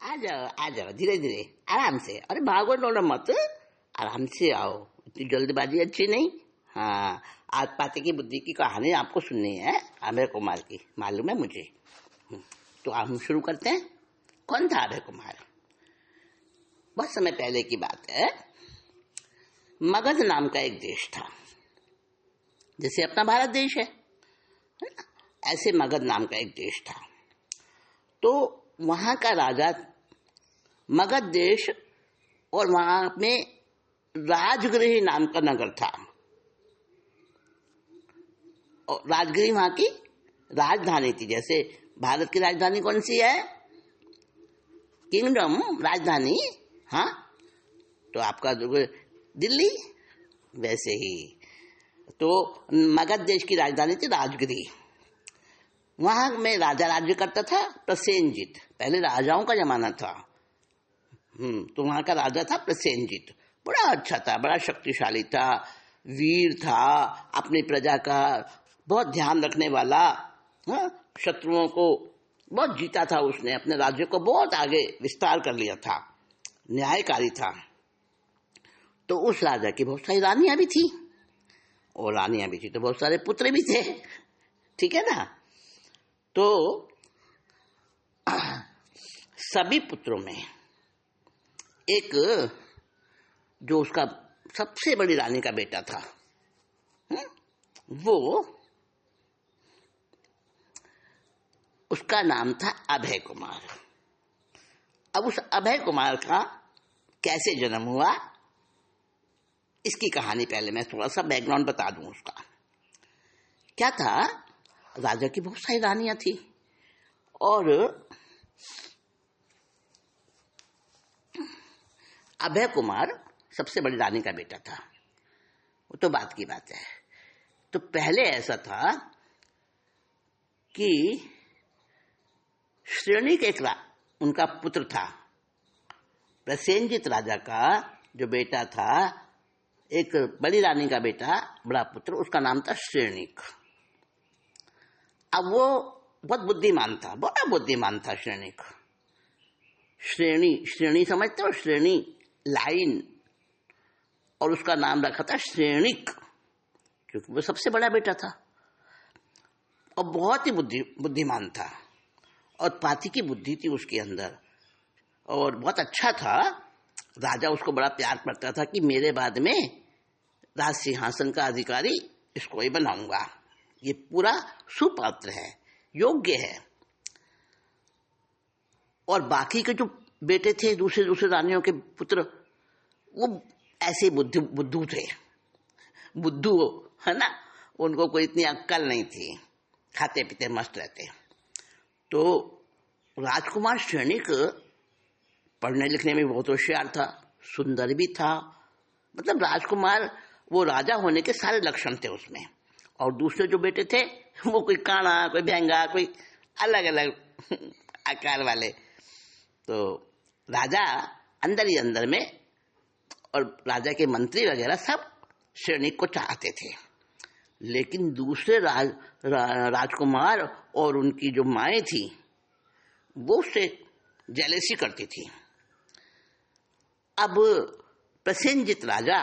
आ जाओ, धीरे धीरे, आराम से। अरे भागो दौड़ो मत, आराम से आओ, इतनी जल्दबाजी अच्छी नहीं। हाँ, आज पाते की बुद्धि की कहानी आपको सुननी है, अभय कुमार की, मालूम है मुझे। तो हम शुरू करते हैं। कौन था अभय कुमार? बहुत समय पहले की बात है। मगध नाम का एक देश था, जैसे अपना भारत देश है ना, ऐसे मगध नाम का एक देश था। तो वहां का राजा, मगध देश, और वहां में राजगृह नाम का नगर था। और राजगृह वहां की राजधानी थी। जैसे भारत की राजधानी कौन सी है? किंगडम, राजधानी। हाँ, तो आपका दिल्ली, वैसे ही तो मगध देश की राजधानी थी राजगृह। वहां में राजा राज्य करता था प्रसेनजित। पहले राजाओं का जमाना था। तो वहां का राजा था प्रसेनजित। बड़ा अच्छा था, बड़ा शक्तिशाली था, वीर था, अपनी प्रजा का बहुत ध्यान रखने वाला। शत्रुओं को बहुत जीता था उसने, अपने राज्य को बहुत आगे विस्तार कर लिया था, न्यायकारी था। तो उस राजा की बहुत सारी रानियां भी थी, और रानियां भी थी तो बहुत सारे पुत्र भी थे, ठीक है ना। तो सभी पुत्रों में एक, जो उसका सबसे बड़ी रानी का बेटा था, वो, उसका नाम था अभय कुमार। अब उस अभय कुमार का कैसे जन्म हुआ, इसकी कहानी पहले मैं थोड़ा सा बैकग्राउंड बता दूं उसका। क्या था, राजा की बहुत सारी रानियां थी, और अभय कुमार सबसे बड़ी रानी का बेटा था। वो तो बात की बात है। तो पहले ऐसा था कि श्रेणिक एक उनका पुत्र था, प्रसेनजित राजा का जो बेटा था, एक बड़ी रानी का बेटा, बड़ा पुत्र, उसका नाम था श्रेणिक। अब वो बहुत बुद्धिमान था, बड़ा बुद्धिमान था श्रेणिक। श्रेणी समझते हो? श्रेणी, लाइन, और उसका नाम रखा था श्रेणिक, क्योंकि वो सबसे बड़ा बेटा था और बहुत ही बुद्धिमान था, और पाथी की बुद्धि थी उसके अंदर, और बहुत अच्छा था। राजा उसको बड़ा प्यार करता था कि मेरे बाद में राज सिंहासन का अधिकारी इसको ही बनाऊंगा, ये पूरा सुपात्र है, योग्य है। और बाकी के जो बेटे थे, दूसरे दूसरे रानियों के पुत्र, वो ऐसे बुद्धू थे, बुद्धू, है ना, उनको कोई इतनी अक्ल नहीं थी, खाते पीते मस्त रहते। तो राजकुमार श्रेणिक पढ़ने लिखने में बहुत होशियार था, सुंदर भी था, मतलब राजकुमार, वो राजा होने के सारे लक्षण थे उसमें। और दूसरे जो बेटे थे, वो कोई काना, कोई भैंगा, कोई अलग अलग आकार वाले। तो राजा अंदर ही अंदर में, और राजा के मंत्री वगैरह सब श्रेणिक को चाहते थे। लेकिन दूसरे राजकुमार और उनकी जो माएँ थी, वो उससे जेलसी करती थी। अब प्रसेनजित राजा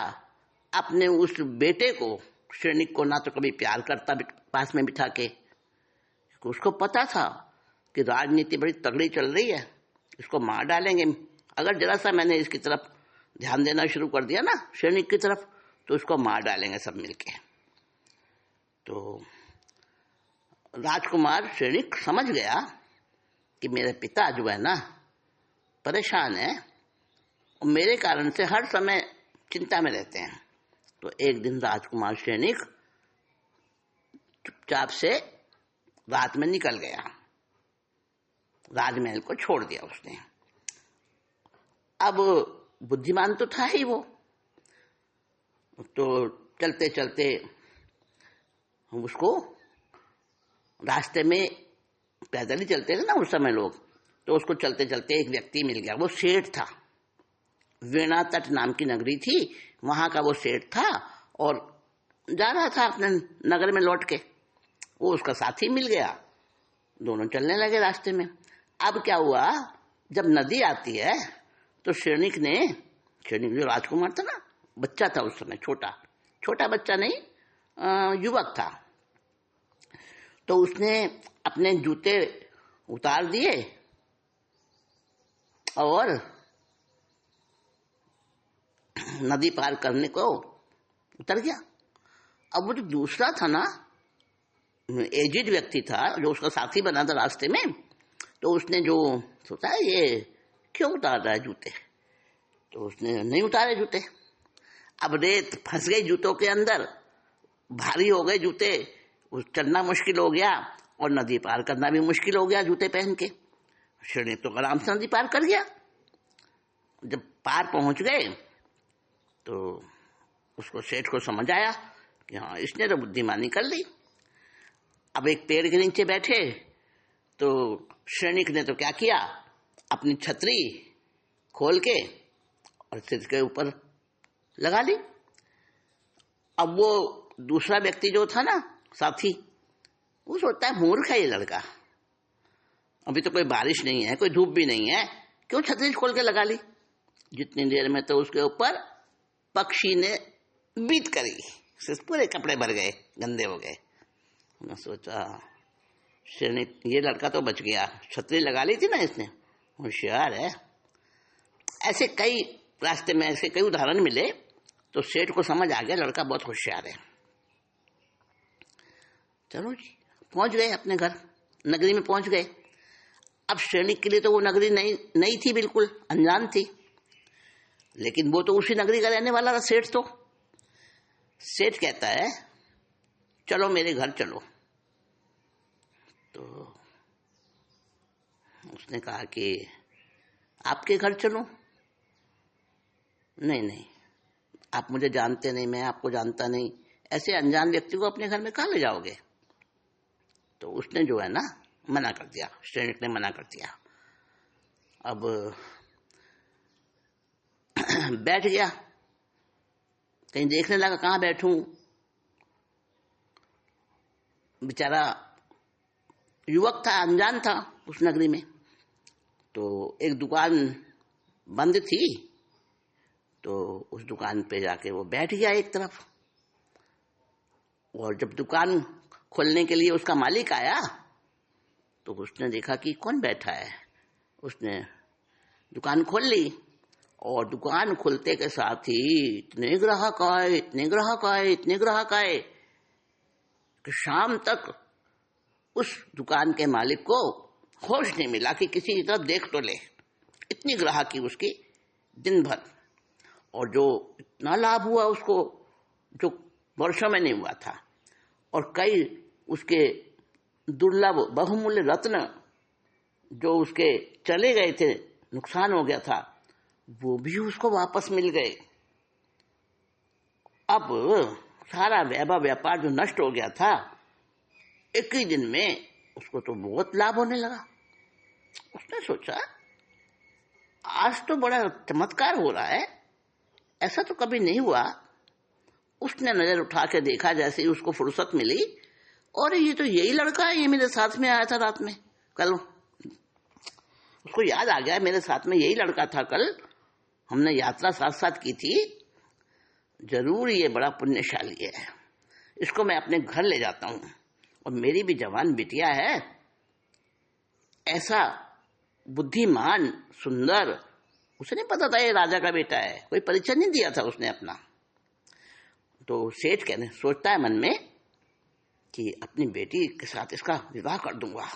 अपने उस बेटे को, श्रेणिक को, ना तो कभी प्यार करता पास में बिठा के, उसको पता था कि राजनीति बड़ी तगड़ी चल रही है, इसको मार डालेंगे अगर जरा सा मैंने इसकी तरफ ध्यान देना शुरू कर दिया ना, श्रेणिक की तरफ, तो उसको मार डालेंगे सब मिलके। तो राजकुमार श्रेणिक समझ गया कि मेरे पिता जो है ना परेशान है, और मेरे कारण से हर समय चिंता में रहते हैं। तो एक दिन राजकुमार श्रेणिक चुपचाप से रात में निकल गया, राजमहल को छोड़ दिया उसने। अब बुद्धिमान तो था ही वो, तो चलते चलते उसको रास्ते में, पैदल ही चलते थे ना उस समय लोग, तो उसको चलते चलते एक व्यक्ति मिल गया। वो सेठ था, वीणा तट नाम की नगरी थी, वहां का वो सेठ था, और जा रहा था अपने नगर में लौट के। वो उसका साथी मिल गया, दोनों चलने लगे रास्ते में। अब क्या हुआ जब नदी आती है तो श्रेणिक जो राजकुमार था ना, बच्चा था उस समय, छोटा बच्चा नहीं, युवक था, तो उसने अपने जूते उतार दिए और नदी पार करने को उतर गया। अब वो जो दूसरा था ना, एजिड व्यक्ति था, जो उसका साथी बना था रास्ते में, तो उसने जो सोचा ये क्यों उतार रहा है जूते, तो उसने नहीं उतारे जूते। अब रेत फंस गई जूतों के अंदर, भारी हो गए जूते, चलना मुश्किल हो गया और नदी पार करना भी मुश्किल हो गया जूते पहन के। श्रेणी तो आराम से नदी पार कर गया। जब पार पहुंच गए तो उसको सेठ को समझ आया कि हाँ, इसने तो बुद्धिमानी कर ली। अब एक पेड़ के नीचे बैठे तो श्रेणिक ने तो क्या किया, अपनी छतरी खोल के और सिर के ऊपर लगा ली। अब वो दूसरा व्यक्ति जो था ना, साथी, वो सोचता है मूर्ख है ये लड़का, अभी तो कोई बारिश नहीं है, कोई धूप भी नहीं है, क्यों छतरी खोल के लगा ली। जितनी देर में तो उसके ऊपर पक्षी ने बीट करी, पूरे कपड़े भर गए, गंदे हो गए। मैं सोचा ये लड़का तो बच गया, छतरी लगा ली थी ना इसने, होशियार है। ऐसे कई रास्ते में ऐसे कई उदाहरण मिले, तो सेठ को समझ आ गया लड़का बहुत होशियार है। चलो जी, पहुंच गए अपने घर, नगरी में पहुंच गए। अब श्रेणिक के लिए तो वो नगरी नहीं थी, बिल्कुल अनजान थी, लेकिन वो तो उसी नगरी का रहने वाला था सेठ। तो सेठ कहता है चलो मेरे घर चलो। तो उसने कहा कि आपके घर चलो? नहीं, आप मुझे जानते नहीं, मैं आपको जानता नहीं, ऐसे अनजान व्यक्ति को अपने घर में कहाँ ले जाओगे। तो उसने जो है ना मना कर दिया, श्रेणिक ने मना कर दिया। अब बैठ गया, कहीं देखने लगा कहाँ बैठूं। बेचारा युवक था, अनजान था उस नगरी में। तो एक दुकान बंद थी, तो उस दुकान पे जाके वो बैठ गया एक तरफ। और जब दुकान खोलने के लिए उसका मालिक आया तो उसने देखा कि कौन बैठा है। उसने दुकान खोल ली और दुकान खुलते के साथ ही इतने ग्राहक आए कि शाम तक उस दुकान के मालिक को होश नहीं मिला कि किसी की तरफ देख तो ले। इतनी ग्राहकी उसकी दिन भर, और जो इतना लाभ हुआ उसको जो वर्षों में नहीं हुआ था। और कई उसके दुर्लभ बहुमूल्य रत्न जो उसके चले गए थे, नुकसान हो गया था, वो भी उसको वापस मिल गए। अब सारा वैभव व्यापार जो नष्ट हो गया था, एक ही दिन में उसको तो बहुत लाभ होने लगा। उसने सोचा आज तो बड़ा चमत्कार हो रहा है, ऐसा तो कभी नहीं हुआ। उसने नजर उठा के देखा, जैसे ही उसको फुर्सत मिली, और ये तो यही लड़का है, ये मेरे साथ में आया था रात में कल। उसको याद आ गया मेरे साथ में यही लड़का था कल, हमने यात्रा साथ साथ की थी, जरूर ये बड़ा पुण्यशाली है, इसको मैं अपने घर ले जाता हूं। और मेरी भी जवान बिटिया है, ऐसा बुद्धिमान सुंदर, उसे नहीं पता था ये राजा का बेटा है, कोई परिचय नहीं दिया था उसने अपना। तो सेठ सोचता है मन में कि अपनी बेटी के साथ इसका विवाह कर दूंगा।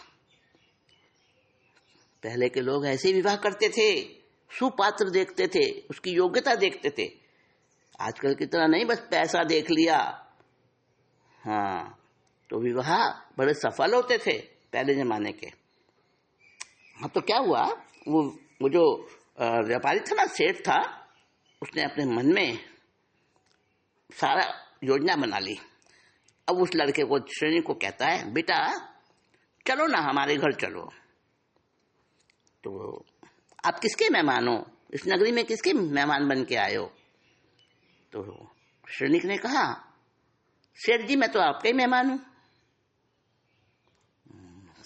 पहले के लोग ऐसे ही विवाह करते थे, सुपात्र देखते थे, उसकी योग्यता देखते थे। आजकल की तरह नहीं बस पैसा देख लिया। हाँ, तो विवाह बड़े सफल होते थे पहले जमाने के। हाँ, तो क्या हुआ, वो जो व्यापारी था ना, सेठ था, उसने अपने मन में सारा योजना बना ली। अब उस लड़के को, श्रेणी को कहता है बेटा चलो ना हमारे घर चलो। तो आप किसके मेहमान हो, इस नगरी में किसके मेहमान बन के आए हो। तो श्रेणिक ने कहा सेठ जी मैं तो आपका ही मेहमान हूं।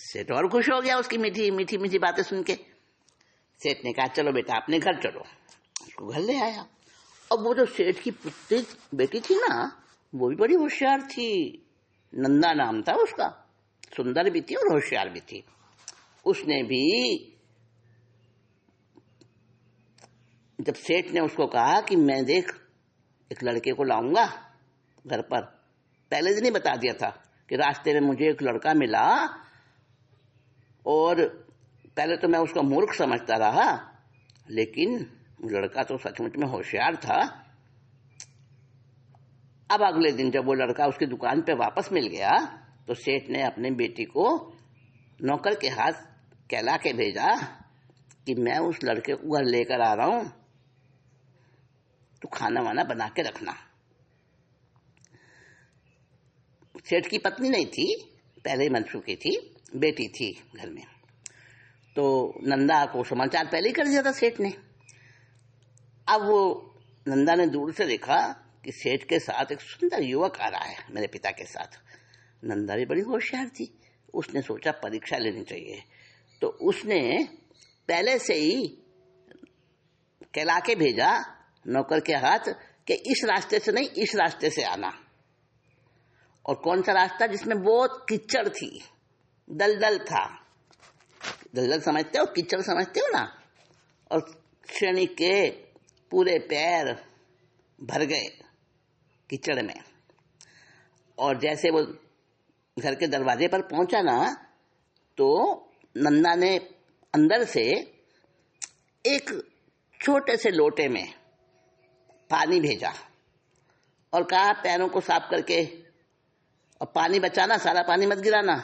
सेठ और खुश हो गया उसकी मीठी मीठी मीठी बातें सुन के। सेठ ने कहा चलो बेटा अपने घर चलो, उसको घर ले आया। अब वो जो सेठ की पुत्री बेटी थी ना, वो भी बड़ी होशियार थी, नंदा नाम था उसका, सुंदर भी थी और होशियार भी थी। उसने भी, जब सेठ ने उसको कहा कि मैं देख एक लड़के को लाऊंगा घर पर, पहले दिन ही बता दिया था कि रास्ते में मुझे एक लड़का मिला, और पहले तो मैं उसका मूर्ख समझता रहा, लेकिन लड़का तो सचमुच में होशियार था। अब अगले दिन जब वो लड़का उसकी दुकान पे वापस मिल गया, तो सेठ ने अपनी बेटी को नौकर के हाथ कहला के भेजा कि मैं उस लड़के को घर लेकर आ रहा हूं, तो खाना वाना बना के रखना। सेठ की पत्नी नहीं थी, पहले ही मर चुकी थी, बेटी थी घर में। तो नंदा को समाचार पहले ही कर दिया था सेठ ने। अब वो नंदा ने दूर से देखा कि सेठ के साथ एक सुंदर युवक आ रहा है, मेरे पिता के साथ। नंदा भी बड़ी होशियार थी, उसने सोचा परीक्षा लेनी चाहिए, तो उसने पहले से ही कहला के भेजा नौकर के हाथ कि इस रास्ते से नहीं, इस रास्ते से आना। और कौन सा रास्ता? जिसमें बहुत कीचड़ थी, दलदल था। दलदल समझते हो, कीचड़ समझते हो ना। और श्रेणी के पूरे पैर भर गए कीचड़ में। और जैसे वो घर के दरवाजे पर पहुंचा ना, तो नंदा ने अंदर से एक छोटे से लोटे में पानी भेजा और कहा पैरों को साफ करके, और पानी बचाना, सारा पानी मत गिराना,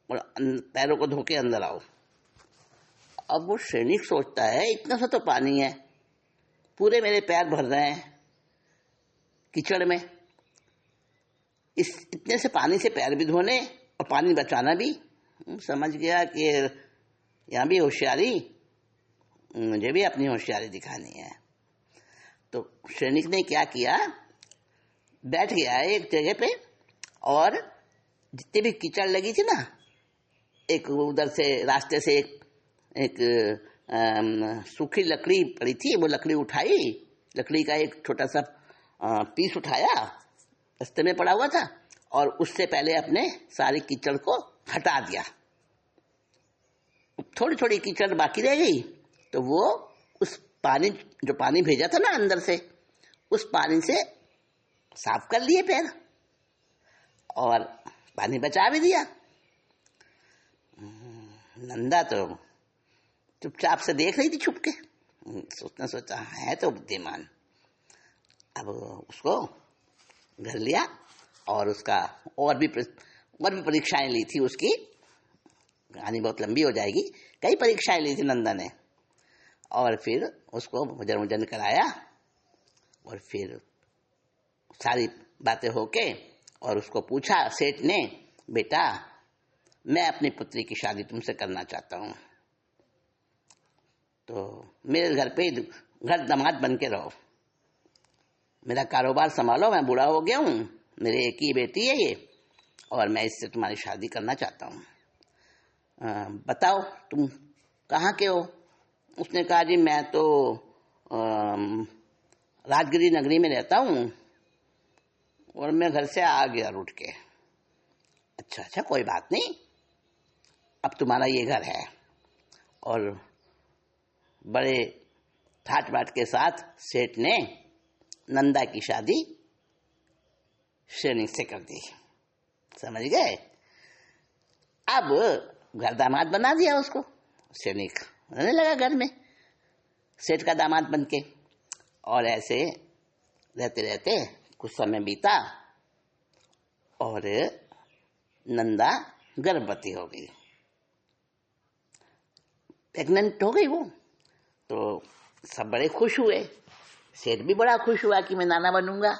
और पैरों को धो के अंदर आओ। अब वो सैनिक सोचता है इतना सा तो पानी है, पूरे मेरे पैर भर रहे हैं कीचड़ में, इस इतने से पानी से पैर भी धोने और पानी बचाना भी। समझ गया कि यहाँ भी होशियारी, मुझे भी अपनी होशियारी दिखानी है। तो सैनिक ने क्या किया, बैठ गया है एक जगह पे, और जितनी भी कीचड़ लगी थी ना, एक उधर से रास्ते से एक सूखी लकड़ी पड़ी थी, वो लकड़ी उठाई, लकड़ी का एक छोटा सा पीस उठाया, रास्ते में पड़ा हुआ था, और उससे पहले अपने सारी कीचड़ को हटा दिया। थोड़ी थोड़ी कीचड़ बाकी रह गई, तो वो उस पानी, जो पानी भेजा था ना अंदर से, उस पानी से साफ कर लिए पैर और पानी बचा भी दिया। नंदा तो चुपचाप से देख रही थी छुप के, सोचा है तो बुद्धिमान। अब उसको घर लिया और उसका और भी परीक्षाएं ली थी उसकी, कहानी बहुत लंबी हो जाएगी। कई परीक्षाएं ली थी नंदा ने, और फिर उसको भोजन वोजन कराया, और फिर सारी बातें होके, और उसको पूछा सेठ ने, बेटा मैं अपनी पुत्री की शादी तुमसे करना चाहता हूँ, तो मेरे घर पे घर दामाद बन के रहो, मेरा कारोबार संभालो, मैं बूढ़ा हो गया हूँ, मेरी एक ही बेटी है ये, और मैं इससे तुम्हारी शादी करना चाहता हूँ। बताओ तुम कहाँ के हो? उसने कहा जी मैं तो राजगिरी नगरी में रहता हूँ, और मैं घर से आ गया रूठ के। अच्छा, कोई बात नहीं, अब तुम्हारा ये घर है। और बड़े ठाट बाट के साथ सेठ ने नंदा की शादी सैनिक से कर दी। समझ गए? अब घर दामाद बना दिया उसको, सैनिक रहने लगा घर में सेठ का दामाद बन के। और ऐसे रहते रहते कुछ समय बीता, और नंदा गर्भवती हो गई, प्रेग्नेंट हो गई वो। तो सब बड़े खुश हुए, सेठ भी बड़ा खुश हुआ कि मैं नाना बनूंगा,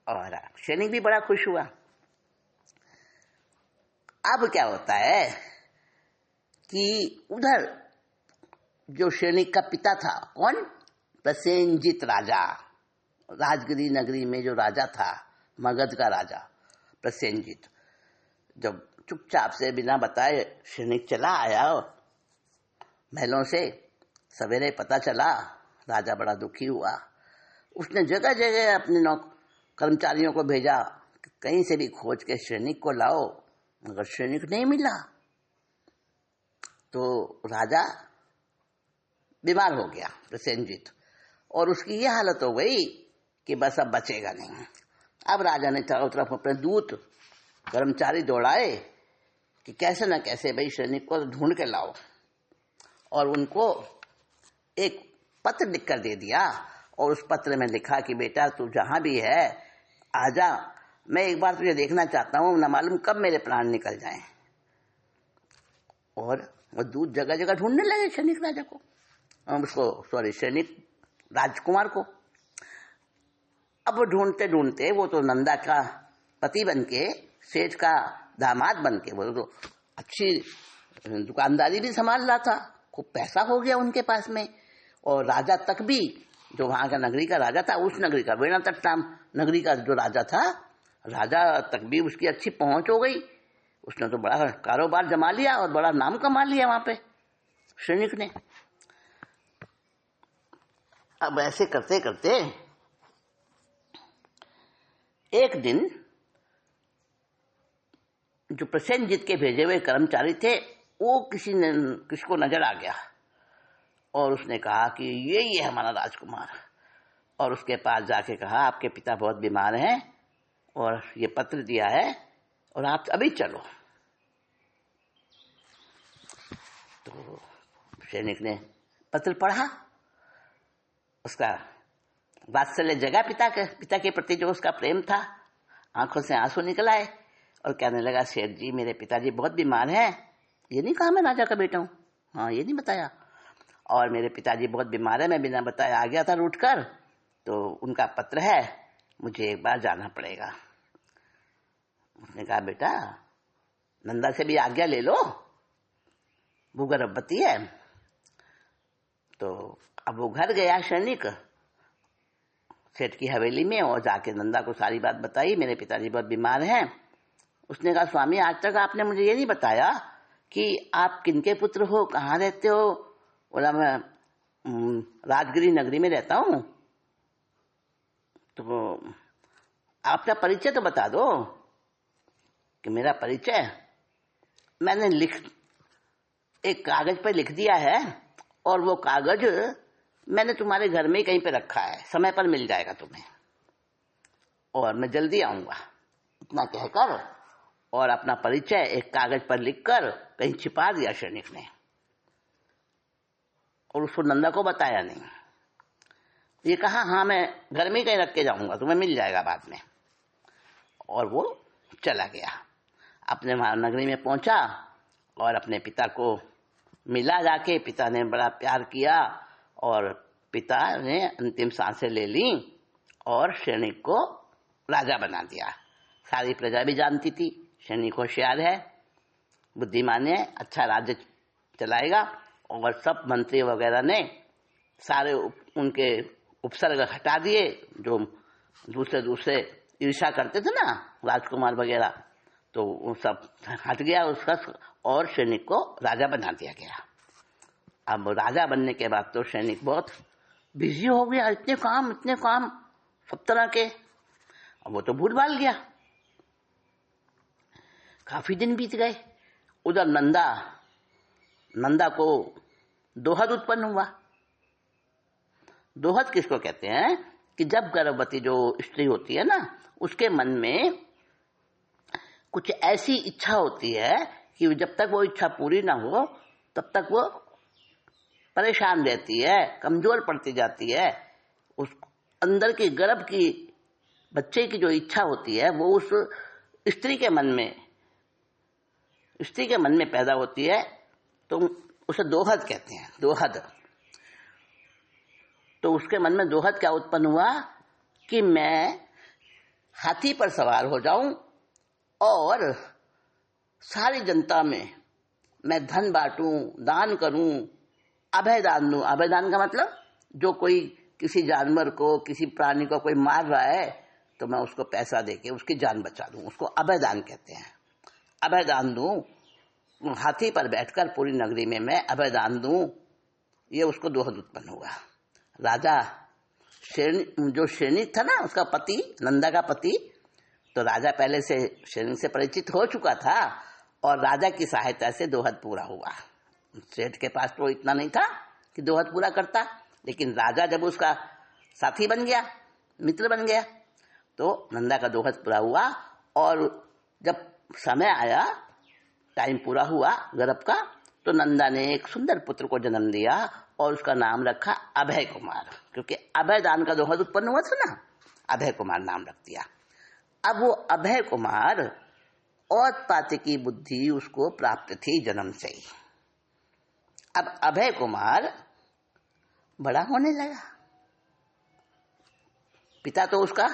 और सैनिक भी बड़ा खुश हुआ। अब क्या होता है कि उधर जो सैनिक का पिता था, कौन? प्रसेनजीत राजा, राजगिरी नगरी में जो राजा था, मगध का राजा प्रसेनजीत, जब चुपचाप से बिना बताए सैनिक चला आया महलों से, सवेरे पता चला, राजा बड़ा दुखी हुआ। उसने जगह जगह अपने कर्मचारियों को भेजा कि कहीं से भी खोज के सैनिक को लाओ, मगर सैनिक नहीं मिला। तो राजा बीमार हो गया प्रसेनजीत, और उसकी ये हालत हो गई कि बस अब बचेगा नहीं। अब राजा ने चारों तरफ अपने दूत कर्मचारी दौड़ाए कि कैसे न कैसे भाई सैनिक को ढूंढ के लाओ, और उनको एक पत्र लिखकर दे दिया। और उस पत्र में लिखा कि बेटा तू जहां भी है आजा, मैं एक बार तुझे देखना चाहता हूं, न मालूम कब मेरे प्राण निकल जाएं। और वो दूत जगह जगह ढूंढने लगे सैनिक राजा को, सैनिक राजकुमार को। अब वो ढूंढते ढूंढते वो तो नंदा का पति बनके, सेठ का दामाद बनके, वो तो अच्छी दुकानदारी भी संभाल रहा था, खूब पैसा हो गया उनके पास में। और राजा तक भी, जो वहां का नगरी का राजा था, उस नगरी का वेणातट्टाम नगरी का जो राजा था, राजा तक भी उसकी अच्छी पहुंच हो गई। उसने तो बड़ा कारोबार जमा लिया और बड़ा नाम कमा लिया वहां पे सैनिक ने। अब ऐसे करते करते एक दिन जो प्रसेनजीत के भेजे हुए कर्मचारी थे, वो किसको नजर आ गया, और उसने कहा कि यही है हमारा राजकुमार। और उसके पास जाके कहा आपके पिता बहुत बीमार हैं और ये पत्र दिया है और आप अभी चलो। तो सैनिक ने पत्र पढ़ा, उसका वात्सल्य जगा पिता के प्रति जो उसका प्रेम था, आंखों से आंसू निकल आए और कहने लगा सेठ जी मेरे पिताजी बहुत बीमार हैं। ये नहीं कहा मैं राजा का बेटा हूँ, हाँ ये नहीं बताया, और मेरे पिताजी बहुत बीमार है, मैं बिना बताए आ गया था रूठ कर, तो उनका पत्र है, मुझे एक बार जाना पड़ेगा। उसने कहा बेटा नंदा से भी आज्ञा ले लो, वो गर्भवती है। तो अब वो घर गया सैनिक सेठ की हवेली में, और जाके नंदा को सारी बात बताई, मेरे पिताजी बहुत बीमार हैं। उसने कहा स्वामी आज तक आपने मुझे ये नहीं बताया कि आप किनके पुत्र हो, कहाँ रहते हो। बोला मैं राजगिरी नगरी में रहता हूँ। तो आपका परिचय तो बता दो। कि मेरा परिचय मैंने एक कागज पर लिख दिया है, और वो कागज मैंने तुम्हारे घर में कहीं पे रखा है, समय पर मिल जाएगा तुम्हें, और मैं जल्दी आऊंगा। इतना कहकर और अपना परिचय एक कागज पर लिखकर कहीं छिपा दिया सैनिक ने, और उसको नंदा को बताया नहीं। ये कहा हाँ मैं घर में कहीं रख के जाऊंगा, तुम्हें मिल जाएगा बाद में। और वो चला गया, अपने नगरी में पहुंचा और अपने पिता को मिला जाके। पिता ने बड़ा प्यार किया और पिता ने अंतिम सांसें ले ली और सैनिक को राजा बना दिया। सारी प्रजा भी जानती थी सैनिक होशियार है, बुद्धिमान है, अच्छा राज्य चलाएगा। और सब मंत्री वगैरह ने सारे उनके उपसर्ग हटा दिए, जो दूसरे ईर्ष्या करते थे ना राजकुमार वगैरह, तो वो सब हट गया उसका, और सैनिक को राजा बना दिया गया। अब राजा बनने के बाद तो सैनिक बहुत बिजी हो गया, इतने काम सब तरह के। अब वो तो भूल भाल गया। काफी दिन बीत गए। उधर नंदा को दोहद उत्पन्न हुआ। दोहद किसको कहते हैं कि जब गर्भवती जो स्त्री होती है ना, उसके मन में कुछ ऐसी इच्छा होती है कि जब तक वो इच्छा पूरी ना हो तब तक वो परेशान रहती है, कमजोर पड़ती जाती है। उस अंदर की गर्भ की बच्चे की जो इच्छा होती है वो उस स्त्री के मन में पैदा होती है, तो उसे दोहद कहते हैं, दोहद। तो उसके मन में दोहद क्या उत्पन्न हुआ कि मैं हाथी पर सवार हो जाऊं और सारी जनता में मैं धन बांटूं, दान करूं, अभय दान दूं। अभय दान का मतलब जो कोई किसी जानवर को, किसी प्राणी को कोई मार रहा है तो मैं उसको पैसा देके उसकी जान बचा दूं, उसको अभय दान कहते हैं। अभय दान दूं, हाथी पर बैठकर पूरी नगरी में मैं अभय दान दूं, ये उसको दोहद उत्पन्न हुआ। राजा जो शैनिक था ना, उसका पति, नंदा का पति, तो राजा पहले से शैनिक से परिचित हो चुका था और राजा की सहायता से दोहद पूरा हुआ। सेठ के पास तो इतना नहीं था कि दोहद पूरा करता, लेकिन राजा जब उसका साथी बन गया, मित्र बन गया, तो नंदा का दोहद पूरा हुआ। और जब समय आया, टाइम पूरा हुआ गर्भ का, तो नंदा ने एक सुंदर पुत्र को जन्म दिया और उसका नाम रखा अभय कुमार, क्योंकि अभय दान का दोहद उत्पन्न हुआ था ना, अभय कुमार नाम रख दिया। अब वो अभय कुमार और पाते की बुद्धि उसको प्राप्त थी जन्म से ही। अब अभय कुमार बड़ा होने लगा। पिता तो उसका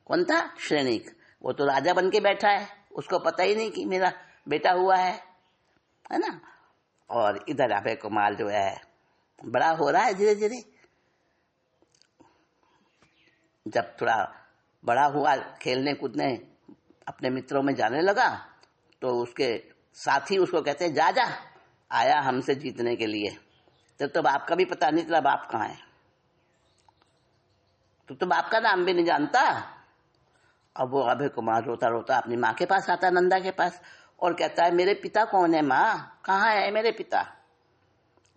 कौन था? शैनिक। वो तो राजा बन के बैठा है, उसको पता ही नहीं कि मेरा बेटा हुआ है ना। और इधर अभय कुमार जो है बड़ा हो रहा है धीरे धीरे। जब थोड़ा बड़ा हुआ, खेलने कूदने अपने मित्रों में जाने लगा, तो उसके साथी उसको कहते हैं, जा जा, आया हमसे जीतने के लिए। तो बाप का भी पता नहीं तेरा बाप कहाँ है, तो बाप का नाम भी नहीं जानता। अब वो अभय कुमार रोता रोता अपनी माँ के पास आता, नंदा के पास, और कहता है, मेरे पिता कौन है माँ, कहाँ है मेरे पिता?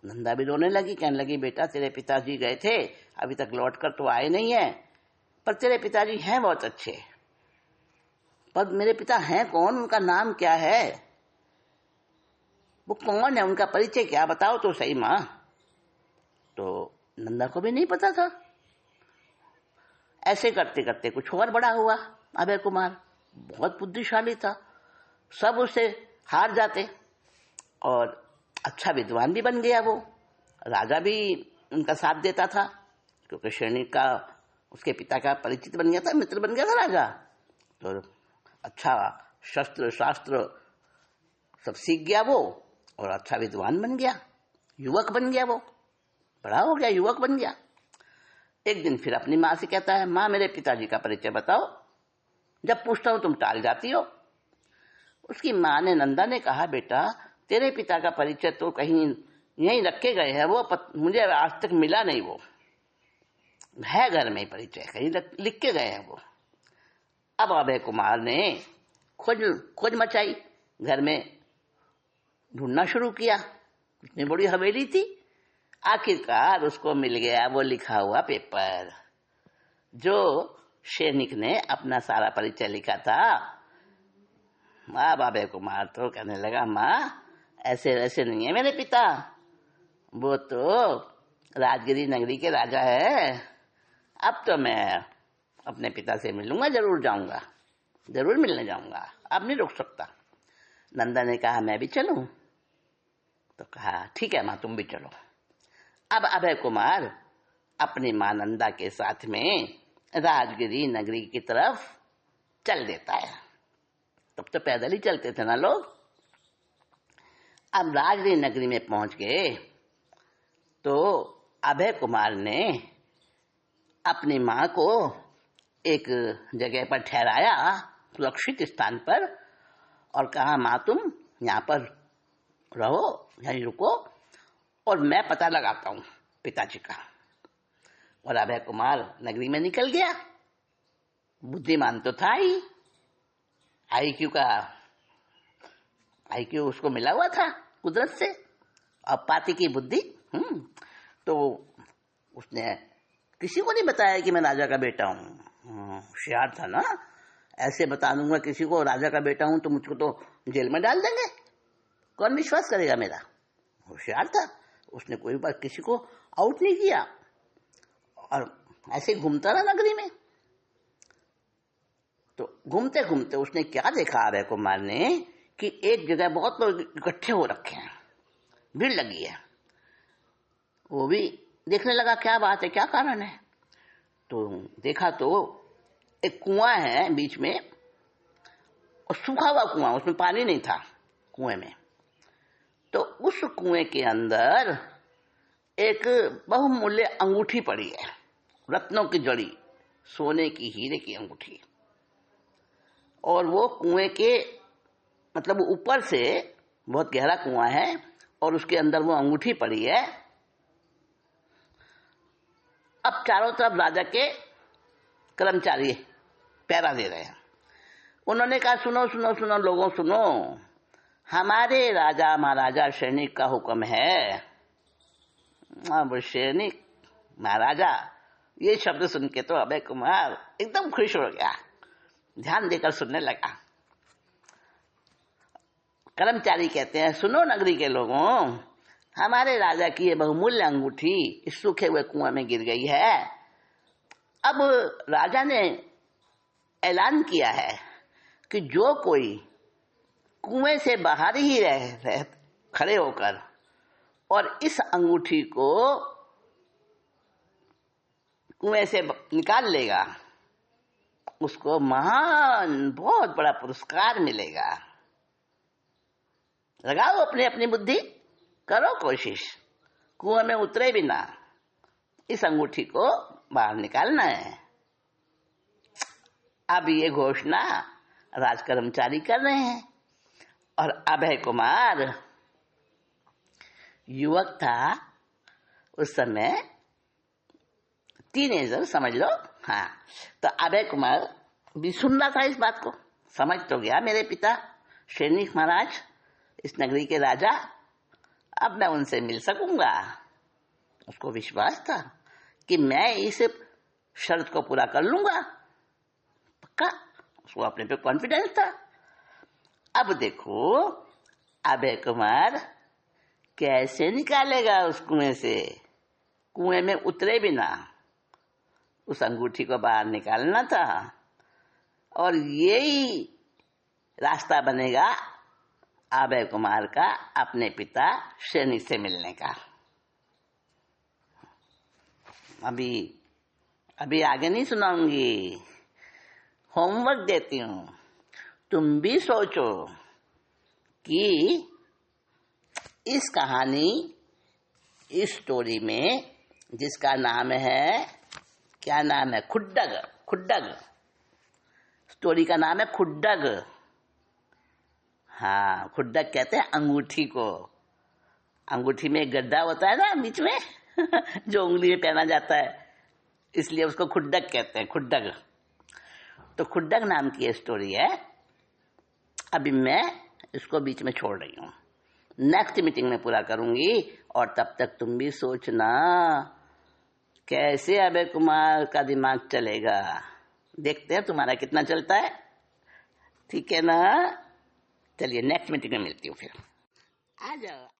नंदा भी रोने लगी, कहने लगी, बेटा तेरे पिताजी गए थे, अभी तक लौट कर तो आए नहीं है, पर तेरे पिताजी हैं बहुत अच्छे, पर मेरे पिता हैं कौन, उनका नाम क्या है, वो कौन है, उनका परिचय क्या, बताओ तो सही माँ। तो नंदा को भी नहीं पता था। ऐसे करते करते कुछ और बड़ा हुआ। अभय कुमार बहुत बुद्धिशाली था, सब उससे हार जाते, और अच्छा विद्वान भी बन गया वो। राजा भी उनका साथ देता था, क्योंकि सैनिक का उसके पिता का परिचित बन गया था, मित्र बन गया था राजा। तो अच्छा शस्त्र शास्त्र सब सीख गया वो, और अच्छा विद्वान बन गया, युवक बन गया, वो बड़ा हो गया, युवक बन गया। एक दिन फिर अपनी माँ से कहता है, माँ मेरे पिताजी का परिचय बताओ, जब पूछता हूं तुम टाल जाती हो। उसकी माँ ने, नंदा ने कहा, बेटा तेरे पिता का परिचय तो कहीं यहीं रखे गए हैं, वो मुझे आज तक मिला नहीं, वो है घर में परिचय, कहीं लिख के गए हैं वो। अब अभय कुमार ने खोज मचाई, घर में ढूंढना शुरू किया, इतनी बड़ी हवेली थी। आखिरकार उसको मिल गया वो लिखा हुआ पेपर, जो सैनिक ने अपना सारा परिचय लिखा था। माँ अभय कुमार तो कहने लगा, माँ ऐसे वैसे नहीं है मेरे पिता, वो तो राजगिरी नगरी के राजा है। अब तो मैं अपने पिता से मिलूंगा, जरूर जाऊंगा, जरूर मिलने जाऊंगा, अब नहीं रुक सकता। नंदा ने कहा, मैं भी चलूं? तो कहा, ठीक है माँ, तुम भी चलो। अब अभय कुमार अपनी माँ नंदा के साथ में राजगिरी नगरी की तरफ चल देता है। तब तो पैदल ही चलते थे ना लोग। अब राजगिरी नगरी में पहुंच गए तो अभय कुमार ने अपनी माँ को एक जगह पर ठहराया, सुरक्षित स्थान पर, और कहा, माँ तुम यहाँ पर रहो, यहीं रुको, और मैं पता लगाता हूँ पिताजी का। और अभय कुमार नगरी में निकल गया। बुद्धिमान तो था ही, आईक्यू उसको मिला हुआ था कुदरत से, और पाती की बुद्धि। तो उसने किसी को नहीं बताया कि मैं राजा का बेटा हूँ। होशियार था ना, ऐसे बता दूंगा किसी को राजा का बेटा हूँ तो मुझको तो जेल में डाल देंगे, कौन विश्वास करेगा मेरा। होशियार था, उसने कोई बात किसी को आउट नहीं किया, और ऐसे घूमता रहा नगरी में। तो घूमते घूमते उसने क्या देखा अभय कुमार ने, कि एक जगह बहुत लोग इकट्ठे हो रखे हैं, भीड़ लगी है। वो भी देखने लगा, क्या बात है, क्या कारण है। तो देखा तो एक कुआं है बीच में, और सूखा हुआ कुआं, उसमें पानी नहीं था कुएं में। तो उस कुएं के अंदर एक बहुमूल्य अंगूठी पड़ी है, रत्नों की जड़ी, सोने की, हीरे की अंगूठी। और वो कुएं के मतलब ऊपर से बहुत गहरा कुआं है, और उसके अंदर वो अंगूठी पड़ी है, अब चारों तरफ राजा के कर्मचारी पहरा दे रहे हैं। उन्होंने कहा सुनो सुनो सुनो लोगों सुनो, हमारे राजा महाराजा सैनिक का हुक्म है। अब सैनिक महाराजा ये शब्द सुन के तो अभय कुमार एकदम खुश हो गया, ध्यान देकर सुनने लगा। कर्मचारी कहते हैं सुनो नगरी के लोगों, हमारे राजा की ये बहुमूल्य अंगूठी इस सूखे हुए कुआं में गिर गई है। अब राजा ने ऐलान किया है कि जो कोई कुएं से बाहर ही रह खड़े होकर और इस अंगूठी को कुएं से निकाल लेगा, उसको महान बहुत बड़ा पुरस्कार मिलेगा। लगाओ अपनी अपनी बुद्धि, करो कोशिश, कुएं में उतरे बिना इस अंगूठी को बाहर निकालना है। अब ये घोषणा राज कर्मचारी कर रहे हैं और अभय कुमार युवक था उस समय, टीनेजर समझ लो। हाँ, तो अभय कुमार भी सुन रहा था इस बात को, समझ तो गया मेरे पिता सैनिक महाराज इस नगरी के राजा, अब मैं उनसे मिल सकूंगा। उसको विश्वास था कि मैं इस शर्त को पूरा कर लूंगा, पक्का, उसको अपने पे कॉन्फिडेंस था। अब देखो अभय कुमार कैसे निकालेगा उस कुएं से, कुएं में उतरे बिना उस अंगूठी को बाहर निकालना था, और यही रास्ता बनेगा अभय कुमार का अपने पिता सैनिक से मिलने का। अभी आगे नहीं सुनाऊंगी, होमवर्क देती हूं, तुम भी सोचो कि इस कहानी, इस स्टोरी में जिसका नाम है, क्या नाम है, खुड्डग, खुड्डग, स्टोरी का नाम है खुड्डग। हाँ, खुड्डग कहते हैं अंगूठी को। अंगूठी में एक गड्ढा होता है ना बीच में जो उंगली में पहना जाता है, इसलिए उसको खुड्डग कहते हैं, खुड्डग। तो खुड्डग नाम की ये स्टोरी है। अभी मैं इसको बीच में छोड़ रही हूँ, नेक्स्ट मीटिंग में पूरा करूंगी, और तब तक तुम भी सोचना कैसे अभय कुमार का दिमाग चलेगा। देखते हैं तुम्हारा कितना चलता है, ठीक है ना। चलिए नेक्स्ट मीटिंग में मिलती हूँ, फिर आ जाओ।